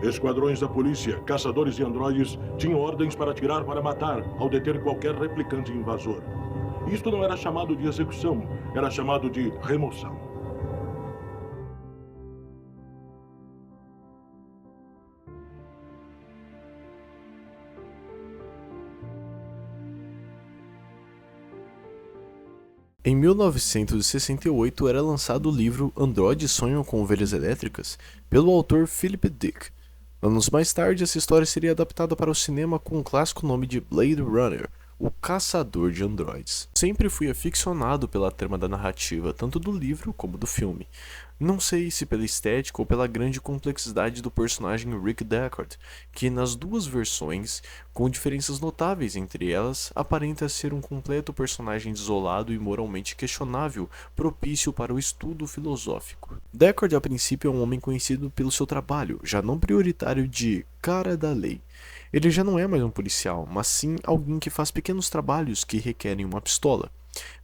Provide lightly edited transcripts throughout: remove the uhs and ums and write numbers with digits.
Esquadrões da polícia, caçadores de androides tinham ordens para atirar para matar ao deter qualquer replicante invasor. Isto não era chamado de execução, era chamado de remoção. Em 1968 era lançado o livro Androides Sonham com Ovelhas Elétricas, pelo autor Philip Dick. Anos mais tarde, essa história seria adaptada para o cinema com o clássico nome de Blade Runner, o Caçador de Androides. Sempre fui aficionado pela trama da narrativa, tanto do livro como do filme. Não sei se pela estética ou pela grande complexidade do personagem Rick Deckard, que nas duas versões, com diferenças notáveis entre elas, aparenta ser um completo personagem isolado e moralmente questionável, propício para o estudo filosófico. Deckard a princípio é um homem conhecido pelo seu trabalho, já não prioritário de cara da lei. Ele já não é mais um policial, mas sim alguém que faz pequenos trabalhos que requerem uma pistola.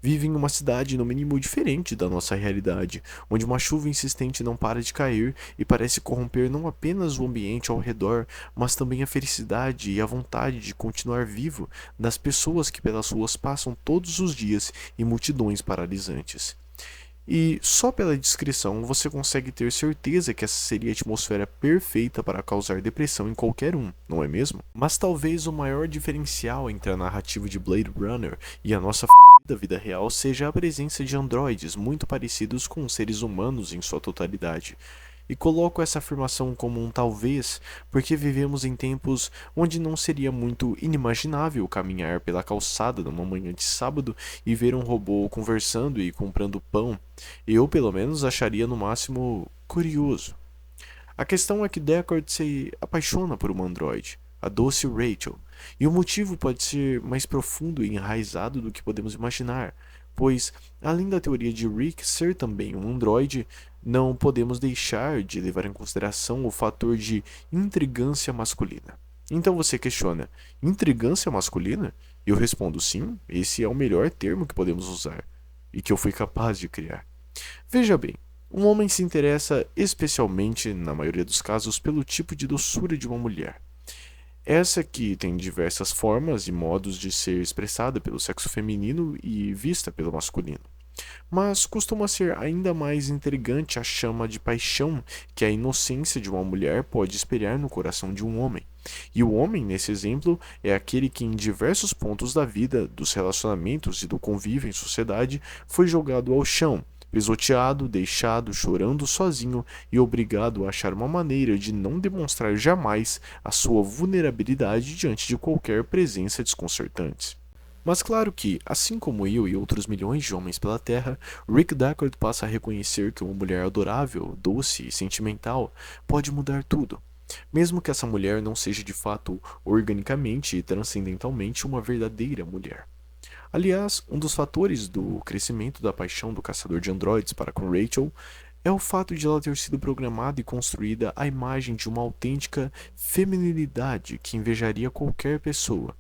Vive em uma cidade no mínimo diferente da nossa realidade, onde uma chuva insistente não para de cair e parece corromper não apenas o ambiente ao redor, mas também a felicidade e a vontade de continuar vivo das pessoas que pelas ruas passam todos os dias em multidões paralisantes. E só pela descrição você consegue ter certeza que essa seria a atmosfera perfeita para causar depressão em qualquer um, não é mesmo? Mas talvez o maior diferencial entre a narrativa de Blade Runner e a nossa da vida real seja a presença de androides muito parecidos com os seres humanos em sua totalidade. E coloco essa afirmação como um talvez, porque vivemos em tempos onde não seria muito inimaginável caminhar pela calçada numa manhã de sábado e ver um robô conversando e comprando pão. Eu, pelo menos, acharia no máximo curioso. A questão é que Deckard se apaixona por uma androide, a doce Rachel, e o motivo pode ser mais profundo e enraizado do que podemos imaginar, pois, além da teoria de Rick ser também um androide, não podemos deixar de levar em consideração o fator de intrigância masculina. Então você questiona, intrigância masculina? E eu respondo sim, esse é o melhor termo que podemos usar, e que eu fui capaz de criar. Veja bem, um homem se interessa especialmente, na maioria dos casos, pelo tipo de doçura de uma mulher. Essa que tem diversas formas e modos de ser expressada pelo sexo feminino e vista pelo masculino. Mas costuma ser ainda mais intrigante a chama de paixão que a inocência de uma mulher pode espelhar no coração de um homem. E o homem, nesse exemplo, é aquele que em diversos pontos da vida, dos relacionamentos e do convívio em sociedade, foi jogado ao chão, pisoteado, deixado, chorando sozinho e obrigado a achar uma maneira de não demonstrar jamais a sua vulnerabilidade diante de qualquer presença desconcertante. Mas claro que, assim como eu e outros milhões de homens pela Terra, Rick Deckard passa a reconhecer que uma mulher adorável, doce e sentimental pode mudar tudo. Mesmo que essa mulher não seja de fato organicamente e transcendentalmente uma verdadeira mulher. Aliás, um dos fatores do crescimento da paixão do caçador de androides para com Rachel é o fato de ela ter sido programada e construída à imagem de uma autêntica feminilidade que invejaria qualquer pessoa.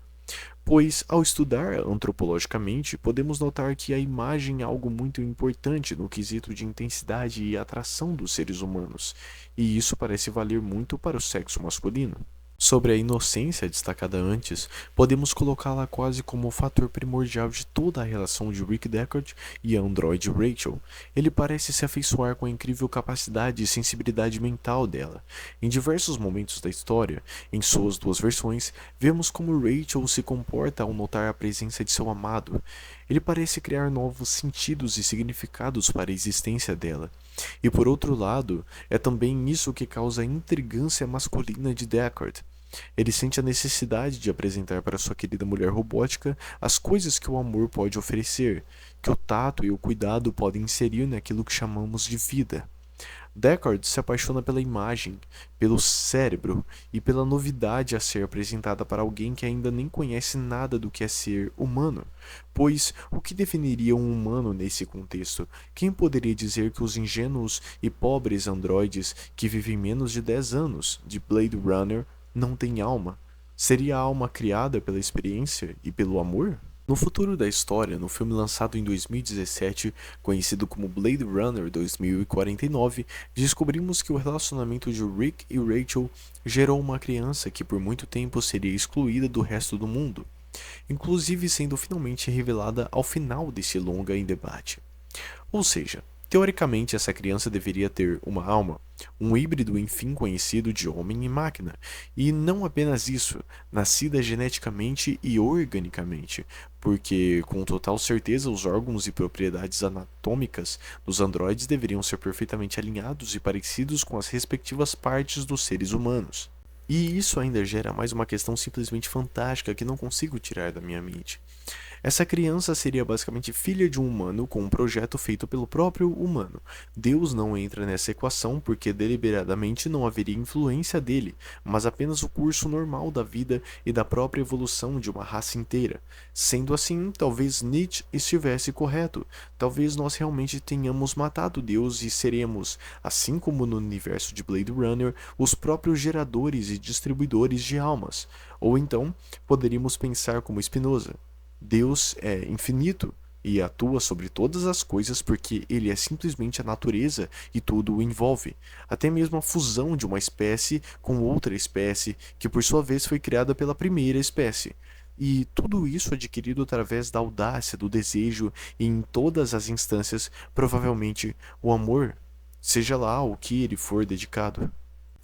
Pois, ao estudar antropologicamente, podemos notar que a imagem é algo muito importante no quesito de intensidade e atração dos seres humanos, e isso parece valer muito para o sexo masculino. Sobre a inocência destacada antes, podemos colocá-la quase como o fator primordial de toda a relação de Rick Deckard e a androide Rachel. Ele parece se afeiçoar com a incrível capacidade e sensibilidade mental dela. Em diversos momentos da história, em suas duas versões, vemos como Rachel se comporta ao notar a presença de seu amado. Ele parece criar novos sentidos e significados para a existência dela. E por outro lado, é também isso que causa a intrigância masculina de Deckard. Ele sente a necessidade de apresentar para sua querida mulher robótica as coisas que o amor pode oferecer, que o tato e o cuidado podem inserir naquilo que chamamos de vida. Deckard se apaixona pela imagem, pelo cérebro e pela novidade a ser apresentada para alguém que ainda nem conhece nada do que é ser humano. Pois o que definiria um humano nesse contexto? Quem poderia dizer que os ingênuos e pobres androides que vivem menos de 10 anos de Blade Runner não têm alma? Seria a alma criada pela experiência e pelo amor? No futuro da história, no filme lançado em 2017, conhecido como Blade Runner 2049, descobrimos que o relacionamento de Rick e Rachel gerou uma criança que por muito tempo seria excluída do resto do mundo, inclusive sendo finalmente revelada ao final desse longa em debate. Ou seja, teoricamente essa criança deveria ter uma alma, um híbrido enfim conhecido de homem e máquina, e não apenas isso, nascida geneticamente e organicamente, porque com total certeza os órgãos e propriedades anatômicas dos androides deveriam ser perfeitamente alinhados e parecidos com as respectivas partes dos seres humanos. E isso ainda gera mais uma questão simplesmente fantástica que não consigo tirar da minha mente. Essa criança seria basicamente filha de um humano com um projeto feito pelo próprio humano. Deus não entra nessa equação porque deliberadamente não haveria influência dele, mas apenas o curso normal da vida e da própria evolução de uma raça inteira. Sendo assim, talvez Nietzsche estivesse correto. Talvez nós realmente tenhamos matado Deus e seremos, assim como no universo de Blade Runner, os próprios geradores e distribuidores de almas. Ou então, poderíamos pensar como Spinoza. Deus é infinito e atua sobre todas as coisas porque ele é simplesmente a natureza e tudo o envolve, até mesmo a fusão de uma espécie com outra espécie, que por sua vez foi criada pela primeira espécie. E tudo isso adquirido através da audácia, do desejo e em todas as instâncias, provavelmente o amor, seja lá o que ele for dedicado.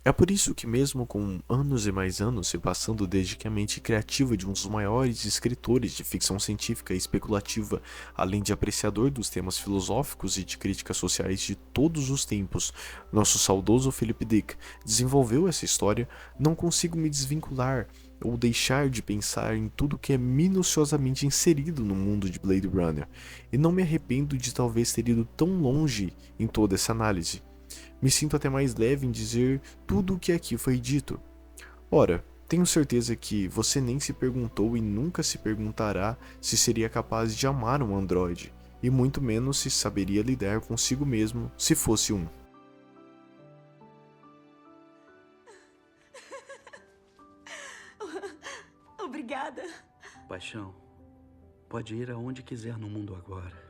É por isso que mesmo com anos e mais anos se passando desde que a mente criativa de um dos maiores escritores de ficção científica e especulativa, além de apreciador dos temas filosóficos e de críticas sociais de todos os tempos, nosso saudoso Philip Dick desenvolveu essa história, não consigo me desvincular ou deixar de pensar em tudo que é minuciosamente inserido no mundo de Blade Runner, e não me arrependo de talvez ter ido tão longe em toda essa análise. Me sinto até mais leve em dizer tudo o que aqui foi dito. Ora, tenho certeza que você nem se perguntou e nunca se perguntará se seria capaz de amar um androide, e muito menos se saberia lidar consigo mesmo se fosse um. Obrigada. Paixão, pode ir aonde quiser no mundo agora.